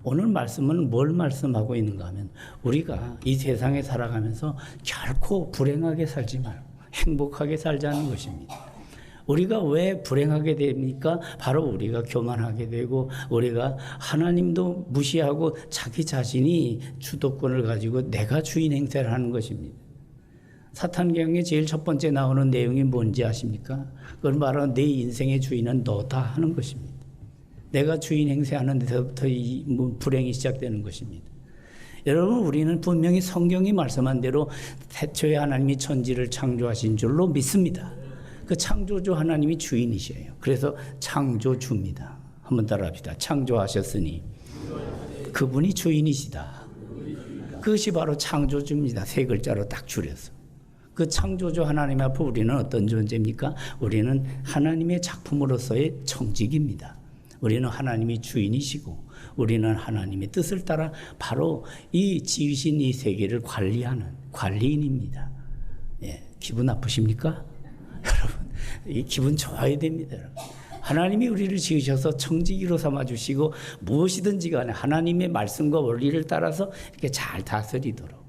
오늘 말씀은 뭘 말씀하고 있는가 하면 우리가 이 세상에 살아가면서 결코 불행하게 살지 말고 행복하게 살자는 것입니다. 우리가 왜 불행하게 됩니까? 바로 우리가 교만하게 되고 우리가 하나님도 무시하고 자기 자신이 주도권을 가지고 내가 주인 행세를 하는 것입니다. 사탄경에 제일 첫 번째 나오는 내용이 뭔지 아십니까? 그건 바로 내 인생의 주인은 너다 하는 것입니다. 내가 주인 행세하는 데서부터 이 불행이 시작되는 것입니다. 여러분, 우리는 분명히 성경이 말씀한 대로 태초에 하나님이 천지를 창조하신 줄로 믿습니다. 그 창조주 하나님이 주인이셔요. 그래서 창조주입니다. 한번 따라합시다. 창조하셨으니 그분이 주인이시다. 그것이 바로 창조주입니다. 세 글자로 딱 줄여서. 그 창조주 하나님 앞에 우리는 어떤 존재입니까? 우리는 하나님의 작품으로서의 청직입니다. 우리는 하나님이 주인이시고 우리는 하나님의 뜻을 따라 바로 이 지으신 이 세계를 관리하는 관리인입니다. 예, 기분 나쁘십니까? 여러분, 이 기분 좋아야 됩니다. 여러분. 하나님이 우리를 지으셔서 청지기로 삼아주시고 무엇이든지 간에 하나님의 말씀과 원리를 따라서 이렇게 잘 다스리도록.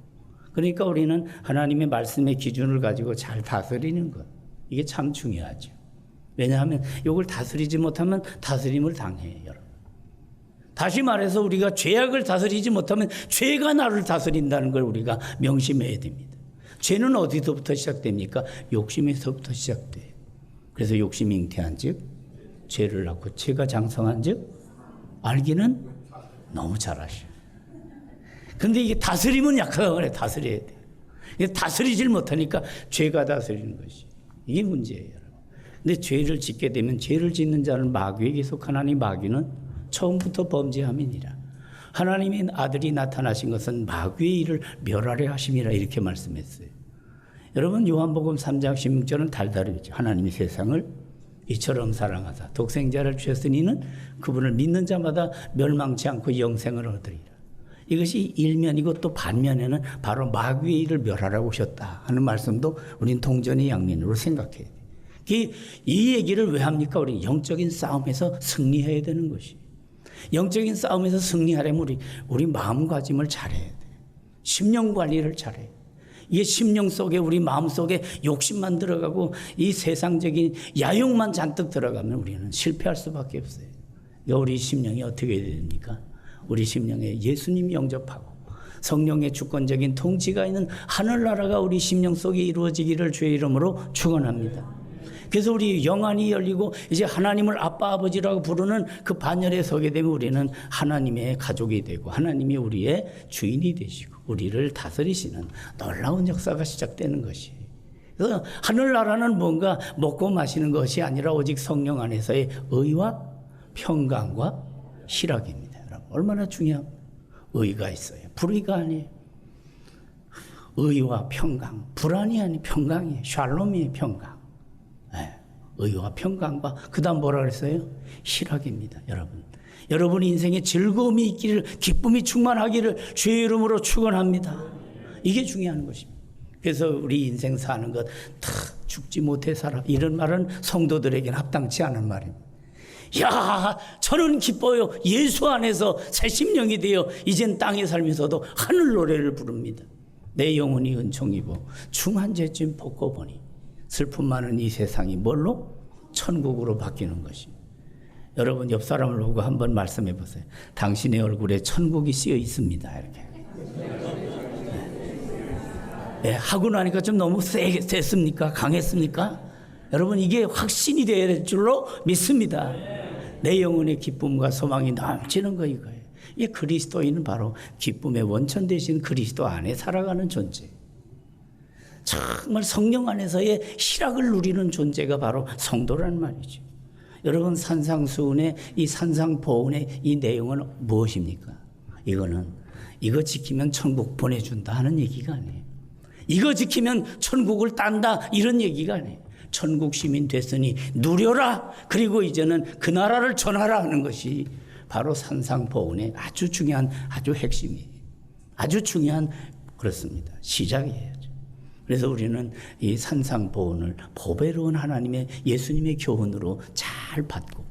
그러니까 우리는 하나님의 말씀의 기준을 가지고 잘 다스리는 것. 이게 참 중요하죠. 왜냐하면 이걸 다스리지 못하면 다스림을 당해요, 여러분. 다시 말해서 우리가 죄악을 다스리지 못하면 죄가 나를 다스린다는 걸 우리가 명심해야 됩니다. 죄는 어디서부터 시작됩니까? 욕심에서부터 시작돼요. 그래서 욕심이 잉태한 즉 죄를 낳고 죄가 장성한 즉 알기는 너무 잘 아셔요. 근데 이게 다스림은 약하다고 그래. 다스려야 돼요. 다스리질 못하니까 죄가 다스리는 것이. 이게 문제예요, 여러분. 근데 죄를 짓게 되면 죄를 짓는 자는 마귀에게 속하나니 마귀는 처음부터 범죄함이니라. 하나님의 아들이 나타나신 것은 마귀의 일을 멸하려 하심이라 이렇게 말씀했어요. 여러분, 요한복음 3장 16절은 달달하죠. 하나님이 세상을 이처럼 사랑하사 독생자를 주셨으니는 그분을 믿는 자마다 멸망치 않고 영생을 얻으리라. 이것이 일면이고 또 반면에는 바로 마귀의 일을 멸하라고 오셨다 하는 말씀도 우린 동전의 양면으로 생각해야 돼요. 이 얘기를 왜 합니까? 우리 영적인 싸움에서 승리해야 되는 것이. 영적인 싸움에서 승리하려면 우리 마음가짐을 잘해야 돼요. 심령 관리를 잘해야 돼요. 이게 심령 속에 우리 마음 속에 욕심만 들어가고 이 세상적인 야욕만 잔뜩 들어가면 우리는 실패할 수밖에 없어요. 우리 심령이 어떻게 해야 됩니까? 우리 심령에 예수님이 영접하고 성령의 주권적인 통치가 있는 하늘나라가 우리 심령 속에 이루어지기를 주의 이름으로 축원합니다. 그래서 우리 영안이 열리고 이제 하나님을 아빠 아버지라고 부르는 그 반열에 서게 되면 우리는 하나님의 가족이 되고 하나님이 우리의 주인이 되시고 우리를 다스리시는 놀라운 역사가 시작되는 것이. 그래서 하늘나라는 뭔가 먹고 마시는 것이 아니라 오직 성령 안에서의 의와 평강과 희락입니다. 여러분, 얼마나 중요합니까? 의가 있어요. 불의가 아니에요. 의와 평강. 불안이 아니에요. 평강이에요. 샬롬이에요. 평강. 의와 평강과 그 다음 뭐라 그랬어요? 희락입니다. 여러분 인생에 즐거움이 있기를 기쁨이 충만하기를 주의 이름으로 축원합니다. 이게 중요한 것입니다. 그래서 우리 인생 사는 것 다 죽지 못해 살아 이런 말은 성도들에게는 합당치 않은 말입니다. 야, 저는 기뻐요. 예수 안에서 새 심령이 되어 이젠 땅에 살면서도 하늘 노래를 부릅니다. 내 영혼이 은총이고 중한 죄쯤 벗고 보니 슬픔 많은 이 세상이 뭘로? 천국으로 바뀌는 것입니다. 여러분 옆 사람을 보고 한번 말씀해 보세요. 당신의 얼굴에 천국이 쓰여 있습니다. 이렇게. 네, 하고 나니까 좀 너무 셌습니까? 강했습니까? 여러분 이게 확신이 되어야 될 줄로 믿습니다. 내 영혼의 기쁨과 소망이 넘치는 거 이거예요. 이 그리스도인은 바로 기쁨의 원천 되신 그리스도 안에 살아가는 존재. 정말 성령 안에서의 희락을 누리는 존재가 바로 성도란 말이죠. 여러분 산상수훈의 이 산상보훈의 이 내용은 무엇입니까? 이거 지키면 천국 보내준다 하는 얘기가 아니에요. 이거 지키면 천국을 딴다 이런 얘기가 아니에요. 천국 시민 됐으니 누려라. 그리고 이제는 그 나라를 전하라 하는 것이 바로 산상보훈의 아주 중요한 아주 핵심이에요. 아주 중요한 그렇습니다. 시작이에요. 그래서 우리는 이 산상보훈을 보배로운 하나님의 예수님의 교훈으로 잘 받고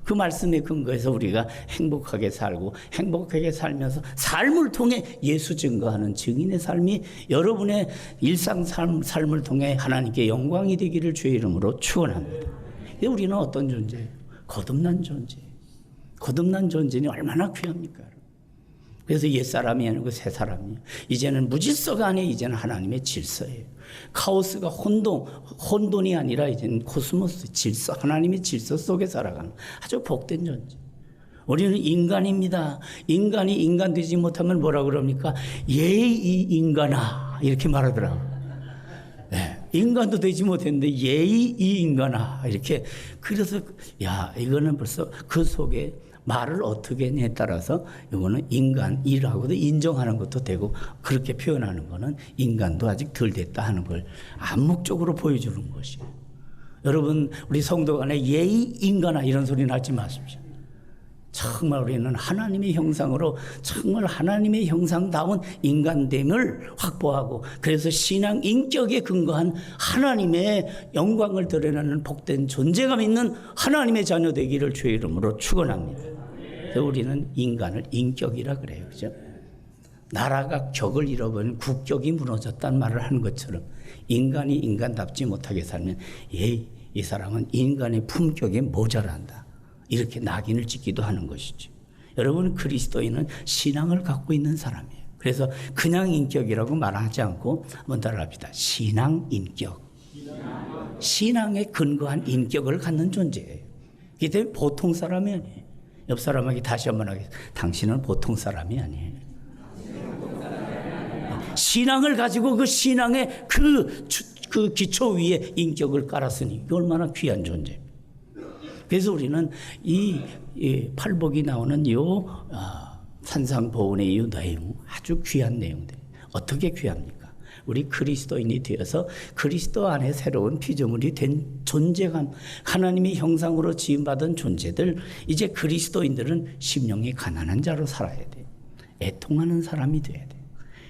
그 말씀에 근거해서 우리가 행복하게 살고 행복하게 살면서 삶을 통해 예수 증거하는 증인의 삶이 여러분의 일상 삶을 통해 하나님께 영광이 되기를 주의 이름으로 축원합니다. 우리는 어떤 존재예요? 거듭난 존재. 거듭난 존재는 얼마나 귀합니까? 그래서 옛사람이 아니고 새사람이에요. 이제는 무질서가 아니에요. 이제는 하나님의 질서예요. 카오스가 혼돈이 아니라 이제는 코스모스 질서, 하나님의 질서 속에 살아가는 아주 복된 존재. 우리는 인간입니다. 인간이 인간 되지 못하면 뭐라 그럽니까? 예의 인간아 이렇게 말하더라고요. 네, 인간도 되지 못했는데 예의 인간아 이렇게. 그래서 야 이거는 벌써 그 속에 말을 어떻게 했냐에 따라서 이거는 인간이라고도 인정하는 것도 되고 그렇게 표현하는 거는 인간도 아직 덜 됐다 하는 걸 암묵적으로 보여주는 것이에요. 여러분 우리 성도 간에 예의 인간아 이런 소리는 하지 마십시오. 정말 우리는 하나님의 형상으로 정말 하나님의 형상다운 인간됨을 확보하고 그래서 신앙 인격에 근거한 하나님의 영광을 드러내는 복된 존재감 있는 하나님의 자녀 되기를 주의 이름으로 축원합니다. 그래서 우리는 인간을 인격이라 그래요. 그죠? 나라가 격을 잃어버린 국격이 무너졌다는 말을 하는 것처럼 인간이 인간답지 못하게 살면 이 사람은 인간의 품격에 모자란다. 이렇게 낙인을 찍기도 하는 것이죠. 여러분 그리스도인은 신앙을 갖고 있는 사람이에요. 그래서 그냥 인격이라고 말하지 않고 한번 따라합시다. 신앙 인격. 신앙에 근거한 인격을 갖는 존재예요. 그렇기 때문에 보통 사람이 아니에요. 옆 사람에게 다시 한번 하겠습니다. 당신은 보통 사람이 아니에요. 신앙을 가지고 그 신앙의 그 기초 위에 인격을 깔았으니 이게 얼마나 귀한 존재입니다. 그래서 우리는 이 팔복이 나오는 산상보훈의 이 내용 아주 귀한 내용들. 어떻게 귀합니까? 우리 그리스도인이 되어서 그리스도 안에 새로운 피조물이 된 존재감, 하나님의 형상으로 지음받은 존재들, 이제 그리스도인들은 심령이 가난한 자로 살아야 돼. 애통하는 사람이 돼야 돼.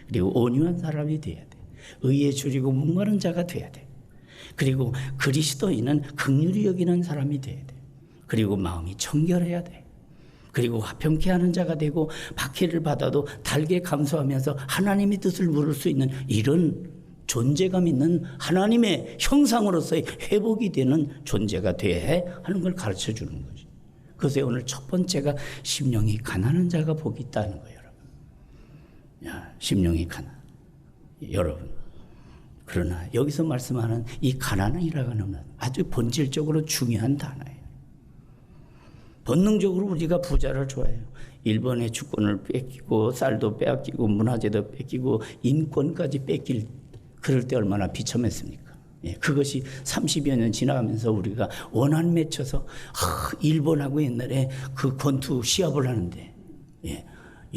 그리고 온유한 사람이 돼야 돼. 의에 줄이고 목마른 자가 돼야 돼. 그리고 그리스도인은 긍휼히 여기는 사람이 돼야 돼. 그리고 마음이 청결해야 돼. 그리고 화평케 하는 자가 되고 박해를 받아도 달게 감수하면서 하나님의 뜻을 물을 수 있는 이런 존재감 있는 하나님의 형상으로서의 회복이 되는 존재가 돼야 하는 걸 가르쳐 주는 거죠. 그래서 오늘 첫 번째가 심령이 가난한 자가 복이 있다는 거예요. 여러분. 심령이 가난. 여러분. 그러나 여기서 말씀하는 이 가난이라는 건 아주 본질적으로 중요한 단어예요. 본능적으로 우리가 부자를 좋아해요. 일본의 주권을 뺏기고 쌀도 빼앗기고 문화재도 뺏기고 인권까지 뺏길 그럴 때 얼마나 비참했습니까? 예, 그것이 30여 년 지나가면서 우리가 원한 맺혀서 일본하고 옛날에 그 권투 시합을 하는데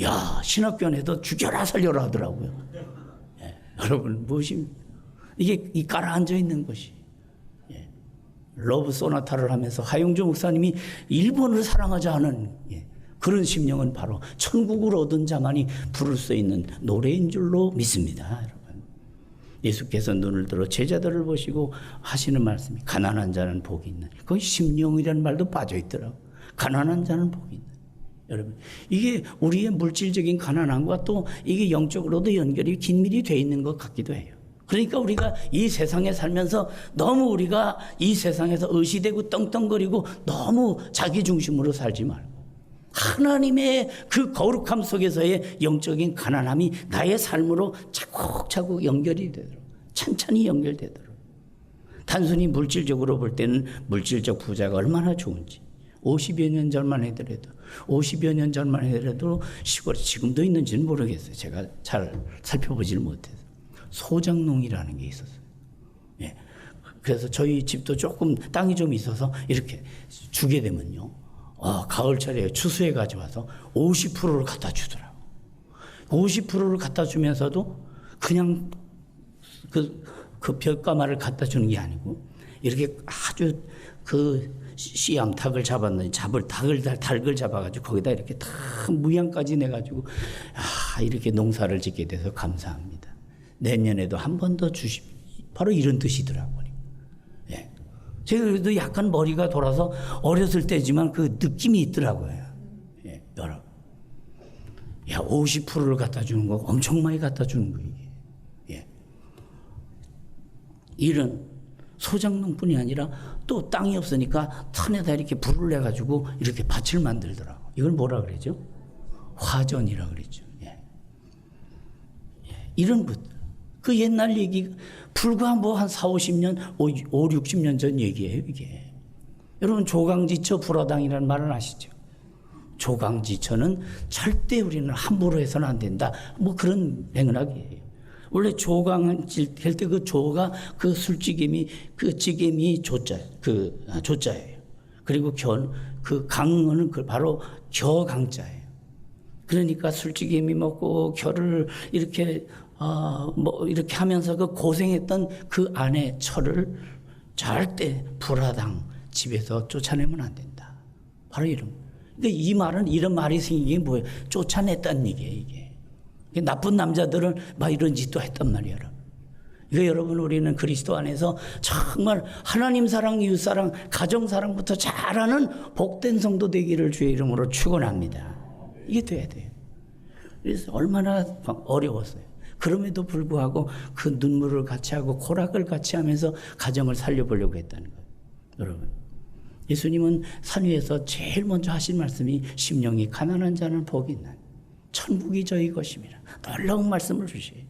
야 신학교에도 죽여라 살려라 하더라고요. 여러분 무엇입니까? 이게 이 깔아앉아 있는 것이 러브 소나타를 하면서 하용조 목사님이 일본을 사랑하자 하는 그런 심령은 바로 천국을 얻은 자만이 부를 수 있는 노래인 줄로 믿습니다. 여러분. 예수께서 눈을 들어 제자들을 보시고 하시는 말씀이 가난한 자는 복이 있는. 거기 심령이라는 말도 빠져 있더라고요. 가난한 자는 복이 있는. 여러분 이게 우리의 물질적인 가난함과 또 이게 영적으로도 연결이 긴밀히 돼 있는 것 같기도 해요. 그러니까 우리가 이 세상에 살면서 너무 우리가 이 세상에서 의시되고 떵떵거리고 너무 자기 중심으로 살지 말고 하나님의 그 거룩함 속에서의 영적인 가난함이 나의 삶으로 차곡차곡 연결이 되도록 찬찬히 연결되도록. 단순히 물질적으로 볼 때는 물질적 부자가 얼마나 좋은지 50여 년 전만 해더라도 시골에 지금도 있는지는 모르겠어요. 제가 잘 살펴보지를 못해서. 소장농이라는 게 있었어요. 예. 그래서 저희 집도 조금 땅이 좀 있어서 이렇게 주게 되면요. 가을철에 추수해 가져와서 50%를 갖다 주더라고. 50%를 갖다 주면서도 그냥 그 벼가마를 갖다 주는 게 아니고 이렇게 아주 그 씨암탉을 잡았는데 닭을 잡아가지고 거기다 이렇게 다 무양까지 내가지고 이렇게 농사를 짓게 돼서 감사합니다. 내년에도 한 번 더 주십시오. 바로 이런 뜻이더라고요. 예. 제가 그래도 약간 머리가 돌아서 어렸을 때지만 그 느낌이 있더라고요. 예, 여러분. 야, 50%를 갖다 주는 거 엄청 많이 갖다 주는 거예요. 예. 일은 소작농뿐이 아니라 또 땅이 없으니까 산에다 이렇게 불을 내가지고 이렇게 밭을 만들더라고. 이걸 뭐라 그러죠? 화전이라 그랬죠. 예. 예. 이런 것. 그 옛날 얘기, 불과 뭐 한 4, 50년, 5, 60년 전 얘기예요, 이게. 여러분, 조강지처 불화당이라는 말을 아시죠? 조강지처는 절대 우리는 함부로 해서는 안 된다. 뭐 그런 맥락이에요. 원래 조강할 때 그 조가 그 술찌개미, 그 찌개미 조자예요. 그리고 그 강어는 그 바로 겨강자예요. 그러니까 술찌개미 먹고 겨를 이렇게 뭐 이렇게 하면서 그 고생했던 그 아내 철을 절대 불화당 집에서 쫓아내면 안 된다. 바로 이런. 그러니까 이 말은 이런 말이 생긴 게 뭐예요? 쫓아냈다는 얘기예요, 이게. 나쁜 남자들은 막 이런 짓도 했단 말이에요. 이거 여러분, 우리는 그리스도 안에서 정말 하나님 사랑, 이웃 사랑, 가정 사랑부터 잘하는 복된 성도 되기를 주의 이름으로 축원합니다. 이게 돼야 돼요. 그래서 얼마나 어려웠어요. 그럼에도 불구하고 그 눈물을 같이 하고 고락을 같이 하면서 가정을 살려보려고 했다는 거예요. 여러분, 예수님은 산 위에서 제일 먼저 하신 말씀이 심령이 가난한 자는 복이 있나니 천국이 저희 것입니다. 놀라운 말씀을 주시에요.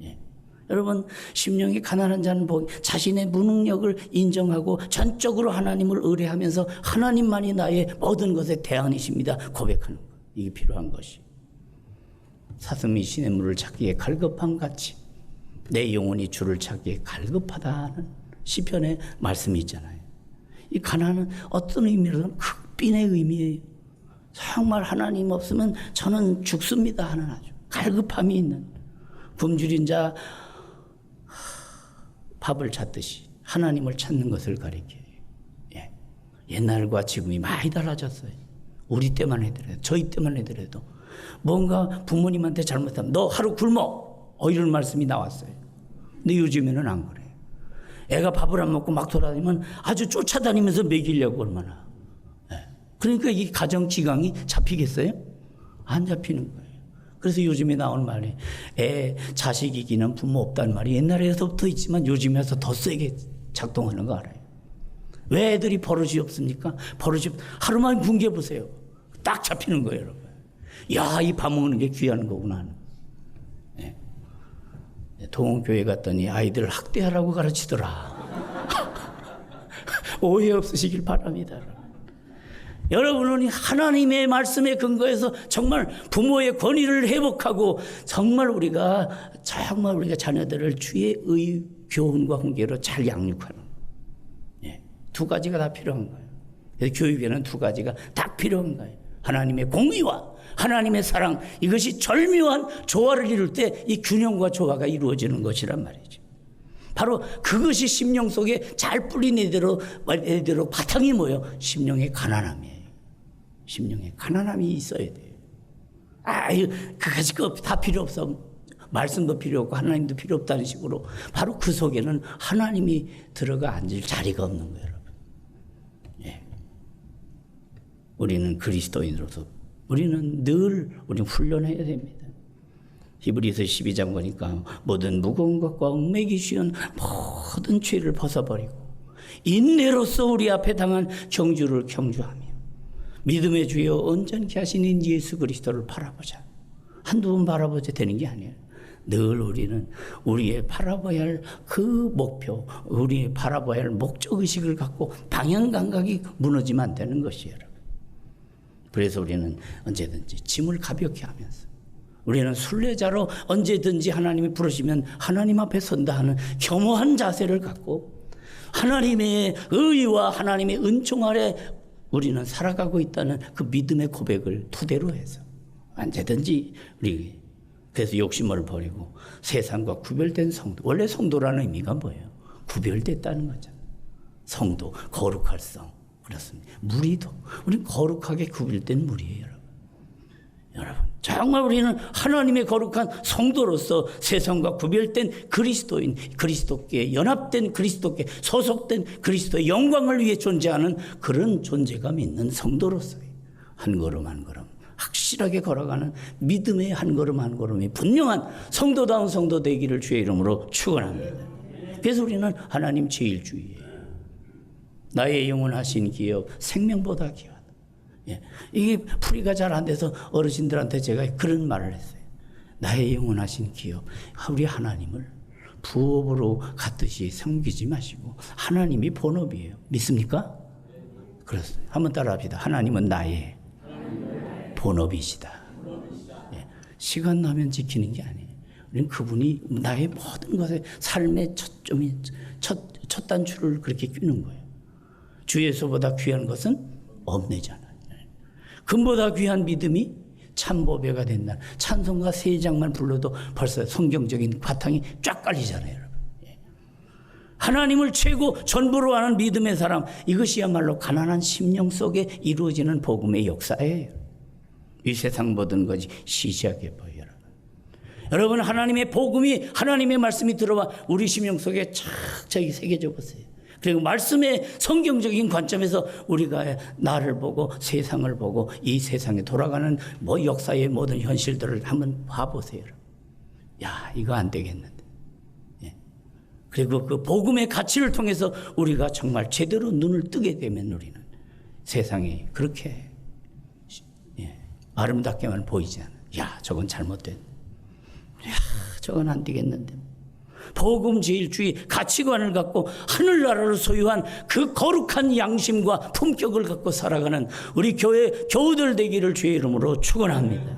예. 여러분, 심령이 가난한 자는 복, 자신의 무능력을 인정하고 전적으로 하나님을 의뢰하면서 하나님만이 나의 모든 것의 대안이십니다 고백하는 것. 이게 필요한 것이. 사슴이 시냇물을 찾기에 갈급한 같이 내 영혼이 주를 찾기에 갈급하다는 시편의 말씀이 있잖아요. 이 가난은 어떤 의미로는 극빈의 의미예요. 정말 하나님 없으면 저는 죽습니다 하는 아주 갈급함이 있는 굶주린 자 밥을 찾듯이 하나님을 찾는 것을 가리켜요. 예. 옛날과 지금이 많이 달라졌어요. 우리 때만 해더라도, 저희 때만 해더라도 뭔가 부모님한테 잘못하면 너 하루 굶어 이런 말씀이 나왔어요. 근데 요즘에는 안 그래요. 애가 밥을 안 먹고 막 돌아다니면 아주 쫓아다니면서 먹이려고 얼마나. 예. 그러니까 이 가정 기강이 잡히겠어요? 안 잡히는 거예요. 그래서 요즘에 나오는 말이 자식 이기는 부모 없다는 말이 옛날에서부터 있지만 요즘에서 더 세게 작동하는 거 알아요. 왜 애들이 버릇이 없습니까? 하루만 굶겨보세요. 딱 잡히는 거예요, 여러분. 야, 이 밥 먹는 게 귀한 거구나. 예. 동원교회 갔더니 아이들 학대하라고 가르치더라. 오해 없으시길 바랍니다. 여러분은 하나님의 말씀에 근거해서 정말 부모의 권위를 회복하고 정말 우리가 자녀들을 주의 교훈과 훈계로 잘 양육하는. 예. 두 가지가 다 필요한 거예요. 그래서 교육에는 두 가지가 다 필요한 거예요. 하나님의 공의와 하나님의 사랑, 이것이 절묘한 조화를 이룰 때 이 균형과 조화가 이루어지는 것이란 말이죠. 바로 그것이 심령 속에 잘 뿌린 애대로 바탕이 뭐예요? 심령의 가난함이에요. 심령의 가난함이 있어야 돼요. 그까짓 거 다 필요 없어. 말씀도 필요 없고 하나님도 필요 없다는 식으로 바로 그 속에는 하나님이 들어가 앉을 자리가 없는 거예요, 여러분. 예. 우리는 그리스도인으로서 우리는 훈련해야 됩니다. 히브리서 12장 보니까 모든 무거운 것과 얽매기 쉬운 모든 죄를 벗어버리고 인내로서 우리 앞에 당한 경주를 경주하며 믿음의 주여 온전케 하시는 예수 그리스도를 바라보자. 한두 번 바라보자 되는 게 아니에요. 늘 우리는 우리의 바라봐야 할 그 목표, 우리의 바라봐야 할 목적의식을 갖고 방향 감각이 무너지면 안 되는 것이에요. 그래서 우리는 언제든지 짐을 가볍게 하면서 우리는 순례자로 언제든지 하나님이 부르시면 하나님 앞에 선다 하는 겸허한 자세를 갖고 하나님의 의와 하나님의 은총 아래 우리는 살아가고 있다는 그 믿음의 고백을 토대로 해서 언제든지 우리 그래서 욕심을 버리고 세상과 구별된 성도. 원래 성도라는 의미가 뭐예요? 구별됐다는 거잖아요. 성도, 거룩할 성. 그렇습니다. 무리도. 우리는 거룩하게 구별된 무리예요, 여러분. 정말 우리는 하나님의 거룩한 성도로서 세상과 구별된 그리스도인, 그리스도께 연합된 그리스도께 소속된 그리스도의 영광을 위해 존재하는 그런 존재감이 있는 성도로서의 한 걸음 한 걸음 확실하게 걸어가는 믿음의 한 걸음 한 걸음이 분명한 성도다운 성도 되기를 주의 이름으로 축원합니다. 그래서 우리는 하나님 제일주의예요. 나의 영원하신 기업 생명보다 귀하다. 이게 풀이가 잘 안 돼서 어르신들한테 제가 그런 말을 했어요. 나의 영원하신 기업, 우리 하나님을 부업으로 갖듯이 섬기지 마시고 하나님이 본업이에요. 믿습니까? 그렇습니다. 한번 따라합시다. 하나님은 나의 본업이시다. 시간 나면 지키는 게 아니에요. 우리는 그분이 나의 모든 것에 삶의 초점이 첫 단추를 그렇게 끼는 거예요. 주에서보다 귀한 것은 없네잖아요. 금보다 귀한 믿음이 참보배가 된다. 찬송가 3장만 불러도 벌써 성경적인 바탕이 쫙 깔리잖아요. 여러분. 하나님을 최고 전부로 하는 믿음의 사람, 이것이야말로 가난한 심령 속에 이루어지는 복음의 역사예요. 이 세상 모든 것이 시시하게 보여요. 여러분, 하나님의 복음이, 하나님의 말씀이 들어와 우리 심령 속에 착착 새겨져 보세요. 그리고 말씀의 성경적인 관점에서 우리가 나를 보고 세상을 보고 이 세상에 돌아가는 역사의 모든 현실들을 한번 봐보세요. 야, 이거 안 되겠는데. 그리고 그 복음의 가치를 통해서 우리가 정말 제대로 눈을 뜨게 되면 우리는 세상이 그렇게 아름답게만 보이지 않아요. 야, 저건 잘못된. 야, 저건 안 되겠는데. 복음 제일주의 가치관을 갖고 하늘나라를 소유한 그 거룩한 양심과 품격을 갖고 살아가는 우리 교회 교우들 되기를 주의 이름으로 축원합니다.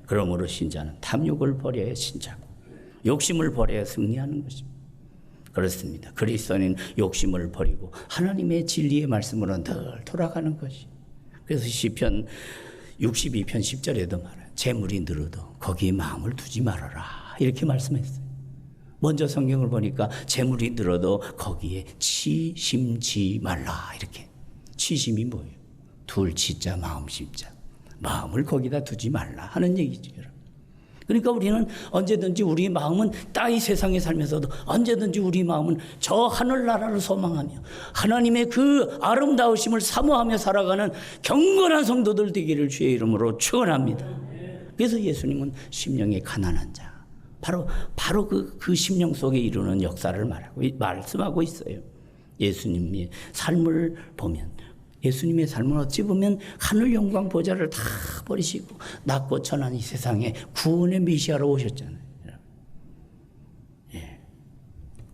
그러므로 신자는 탐욕을 버려야 신자고 욕심을 버려야 승리하는 것입니다. 그렇습니다. 그리스도인 욕심을 버리고 하나님의 진리의 말씀으로 늘 돌아가는 것이. 그래서 시편 62편 10절에도 말해요. 재물이 늘어도 거기에 마음을 두지 말아라, 이렇게 말씀했어요. 먼저 성경을 보니까 재물이 늘어도 거기에 치심지 말라, 이렇게. 치심이 뭐예요? 둘 치자 마음 심자. 마음을 거기다 두지 말라 하는 얘기죠, 여러분. 그러니까 우리는 언제든지 우리 마음은 따위 세상에 살면서도 언제든지 우리 마음은 저 하늘나라를 소망하며 하나님의 그 아름다우심을 사모하며 살아가는 경건한 성도들 되기를 주의 이름으로 축원합니다. 그래서 예수님은 심령이 가난한 자, 바로 그 심령 속에 이루는 역사를 말씀하고 있어요. 예수님의 삶을 보면, 예수님의 삶은 어찌 보면 하늘 영광 보좌를 다 버리시고 낮고 천한 이 세상에 구원의 메시아로 오셨잖아요.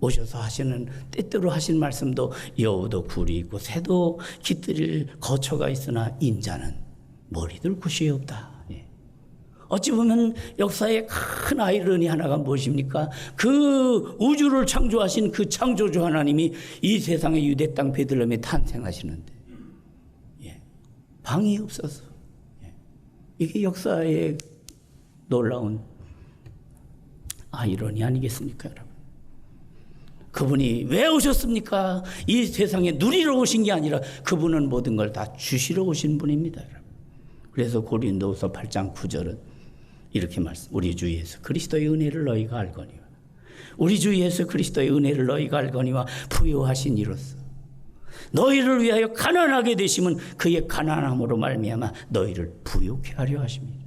오셔서 하시는 때때로 하신 말씀도 여우도 굴이 있고 새도 깃들일 거처가 있으나 인자는 머리들 굿이 없다. 어찌 보면 역사의 큰 아이러니 하나가 무엇입니까? 그 우주를 창조하신 그 창조주 하나님이 이 세상의 유대 땅 베들레헴에 탄생하시는데 방이 없어서. 이게 역사의 놀라운 아이러니 아니겠습니까, 여러분? 그분이 왜 오셨습니까? 이 세상에 누리러 오신 게 아니라 그분은 모든 걸 다 주시러 오신 분입니다, 여러분. 그래서 고린도후서 8장 9절은 이렇게 말씀, 우리 주 예수 그리스도의 은혜를 너희가 알거니와, 우리 주 예수 그리스도의 은혜를 너희가 알거니와 부요하신 이로써 너희를 위하여 가난하게 되심은 그의 가난함으로 말미암아 너희를 부요케 하려 하십니다.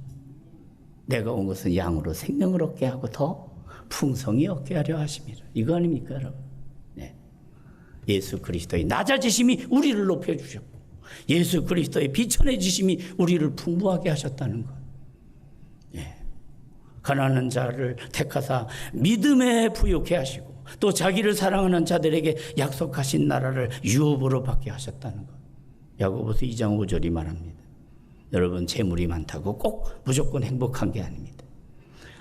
내가 온 것은 양으로 생명을 얻게 하고 더 풍성히 얻게 하려 하십니다. 이거 아닙니까, 여러분? 예수 그리스도의 낮아지심이 우리를 높여주셨고 예수 그리스도의 비천해지심이 우리를 풍부하게 하셨다는 것. 가난한 자를 택하사 믿음에 부요케 하시고 또 자기를 사랑하는 자들에게 약속하신 나라를 유업으로 받게 하셨다는 것. 야고보서 2장 5절이 말합니다. 여러분, 재물이 많다고 꼭 무조건 행복한 게 아닙니다.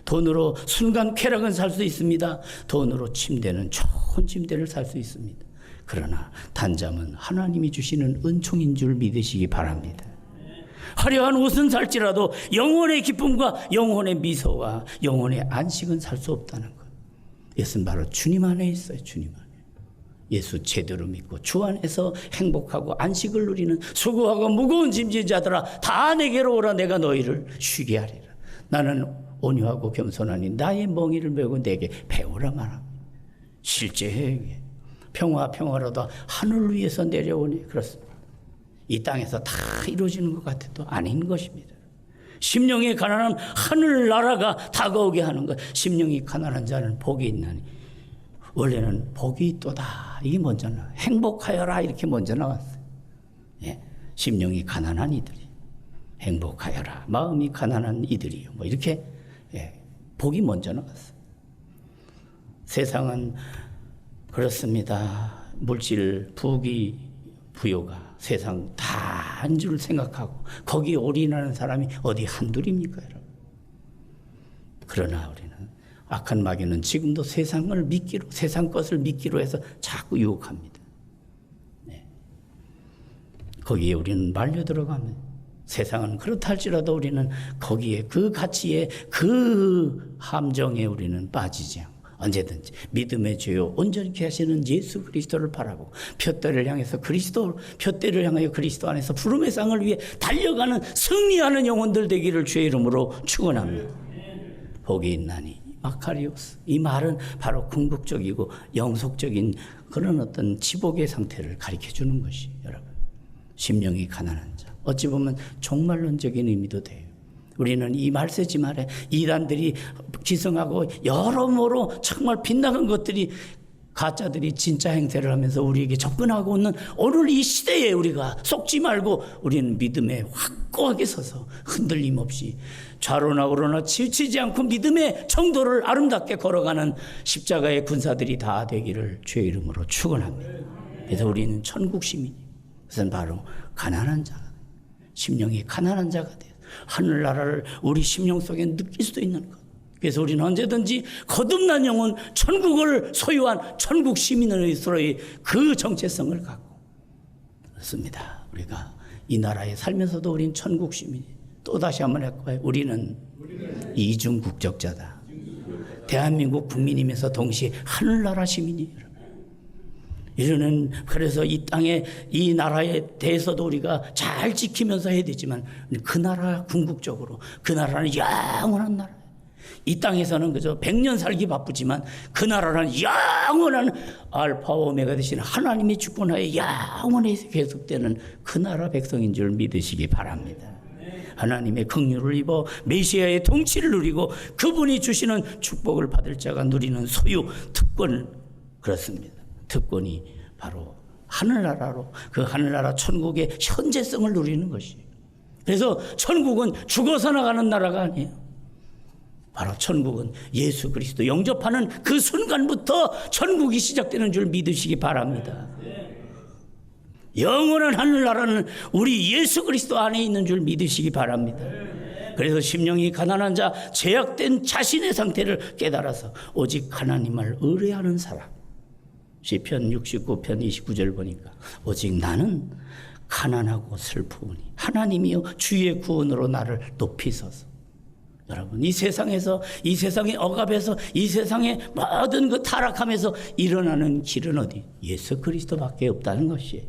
돈으로 순간 쾌락은 살 수 있습니다. 돈으로 침대는 좋은 침대를 살 수 있습니다. 그러나 단잠은 하나님이 주시는 은총인 줄 믿으시기 바랍니다. 화려한 옷은 살지라도 영혼의 기쁨과 영혼의 미소와 영혼의 안식은 살 수 없다는 것. 예수는 바로 주님 안에 있어요. 주님 안에. 예수 제대로 믿고 주 안에서 행복하고 안식을 누리는 수고하고 무거운 짐진 자들아 다 내게로 오라, 내가 너희를 쉬게 하리라. 나는 온유하고 겸손하니 나의 멍에를 메고 내게 배우라 말합니다. 실제예요. 평화로도 하늘 위에서 내려오니 그렇습니다. 이 땅에서 다 이루어지는 것 같아도 아닌 것입니다. 심령이 가난한 하늘나라가 다가오게 하는 것. 심령이 가난한 자는 복이 있나니. 원래는 복이 있도다. 이게 먼저 나와요. 행복하여라 이렇게 먼저 나왔어요. 예. 심령이 가난한 이들이 행복하여라. 마음이 가난한 이들이요. 뭐 이렇게 복이 먼저 나왔어요. 세상은 그렇습니다. 물질, 부귀, 부요가 세상 다 한 줄 생각하고 거기에 올인하는 사람이 어디 한둘입니까, 여러분? 그러나 우리는 악한 마귀는 지금도 세상을 믿기로, 세상 것을 믿기로 해서 자꾸 유혹합니다. 네. 거기에 우리는 말려 들어가면 세상은 그렇다 할지라도 우리는 거기에 그 가치에 그 함정에 우리는 빠지지 않고 언제든지 믿음의 주요 온전히 하시는 예수 그리스도를 바라보고 푯대를 향해서 푯대를 향하여 그리스도 안에서 부름의 상을 위해 달려가는 승리하는 영혼들 되기를 주의 이름으로 축원합니다. 복이 있나니 마카리오스. 이 말은 바로 궁극적이고 영속적인 그런 어떤 지복의 상태를 가리켜 주는 것이 여러분. 심령이 가난한 자. 어찌 보면 종말론적인 의미도 돼요. 우리는 이 말세지 말에 이단들이 기성하고 여러모로 정말 빗나간 것들이 가짜들이 진짜 행세를 하면서 우리에게 접근하고 있는 오늘 이 시대에 우리가 속지 말고 우리는 믿음에 확고하게 서서 흔들림 없이 좌로나 우로나 치우치지 않고 믿음의 정도를 아름답게 걸어가는 십자가의 군사들이 다 되기를 주의 이름으로 축원합니다. 그래서 우리는 천국 시민이 그것은 바로 가난한 자, 심령이 가난한 자가 돼요. 하늘나라를 우리 심령 속에 느낄 수도 있는 것. 그래서 우리는 언제든지 거듭난 영혼 천국을 소유한 천국 시민으로서의 그 정체성을 갖고 그렇습니다. 우리가 이 나라에 살면서도 우리는 천국 시민이 또 다시 한번 해봐요. 우리는 이중 국적자다. 대한민국 국민이면서 동시에 하늘나라 시민이에요. 이러는 그래서 이 땅에 이 나라에 대해서도 우리가 잘 지키면서 해야 되지만 그 나라 궁극적으로 그 나라는 영원한 나라예요. 이 땅에서는 그저 100년 살기 바쁘지만 그 나라는 영원한 알파와 오메가 되신 하나님의 주권하에 영원히 계속되는 그 나라 백성인 줄 믿으시기 바랍니다. 하나님의 긍휼을 입어 메시아의 통치를 누리고 그분이 주시는 축복을 받을 자가 누리는 소유 특권 그렇습니다. 특권이 바로 하늘나라로 그 하늘나라 천국의 현재성을 누리는 것이에요. 그래서 천국은 죽어서 나가는 나라가 아니에요. 바로 천국은 예수 그리스도 영접하는 그 순간부터 천국이 시작되는 줄 믿으시기 바랍니다. 영원한 하늘나라는 우리 예수 그리스도 안에 있는 줄 믿으시기 바랍니다. 그래서 심령이 가난한 자, 제약된 자신의 상태를 깨달아서 오직 하나님을 의뢰하는 사람. 시편 69편 29절 보니까 오직 나는 가난하고 슬프오니 하나님이여 주의 구원으로 나를 높이소서. 여러분 이 세상에서 이 세상의 억압에서 이 세상의 모든 그 타락함에서 일어나는 길은 어디? 예수 그리스도밖에 없다는 것이에요.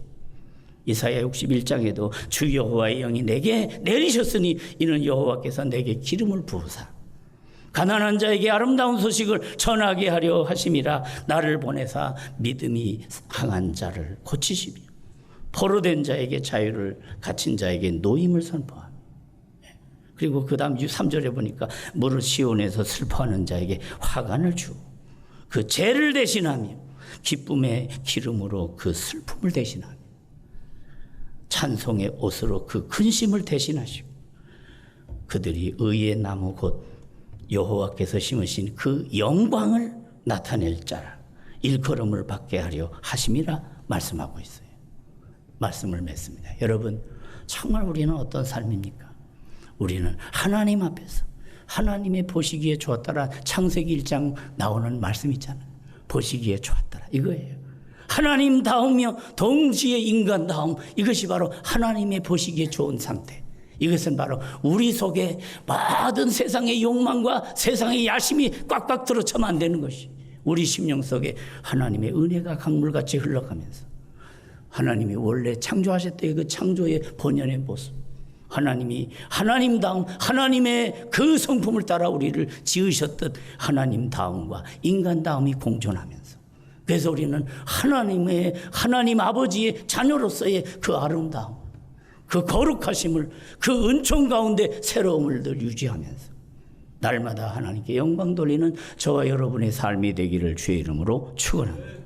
이사야 61장에도 주 여호와의 영이 내게 내리셨으니 이는 여호와께서 내게 기름을 부으사 가난한 자에게 아름다운 소식을 전하게 하려 하심이라 나를 보내사 믿음이 상한 자를 고치시며 포로된 자에게 자유를 갇힌 자에게 노임을 선포하며 그리고 그 다음 3절에 보니까 무릇 시온에서 슬퍼하는 자에게 화관을 주고 그 죄를 대신하며 기쁨의 기름으로 그 슬픔을 대신하며 찬송의 옷으로 그 근심을 대신하시고 그들이 의의 나무 곧 여호와께서 심으신 그 영광을 나타낼 자라 일컬음을 받게 하려 하심이라 말씀하고 있어요. 말씀을 맺습니다. 여러분 정말 우리는 어떤 삶입니까? 우리는 하나님 앞에서 하나님의 보시기에 좋았더라. 창세기 1장 나오는 말씀 있잖아요. 보시기에 좋았더라 이거예요. 하나님다우며 동시에 인간다움 이것이 바로 하나님의 보시기에 좋은 상태. 이것은 바로 우리 속에 모든 세상의 욕망과 세상의 야심이 꽉꽉 들어차면 안 되는 것이 우리 심령 속에 하나님의 은혜가 강물같이 흘러가면서 하나님이 원래 창조하셨던 그 창조의 본연의 모습 하나님이 하나님다움, 하나님의 그 성품을 따라 우리를 지으셨듯 하나님다움과 인간다움이 공존하면서, 그래서 우리는 하나님 아버지의 자녀로서의 그 아름다움, 그 거룩하심을, 그 은총 가운데 새로움을 늘 유지하면서 날마다 하나님께 영광 돌리는 저와 여러분의 삶이 되기를 주의 이름으로 축원합니다.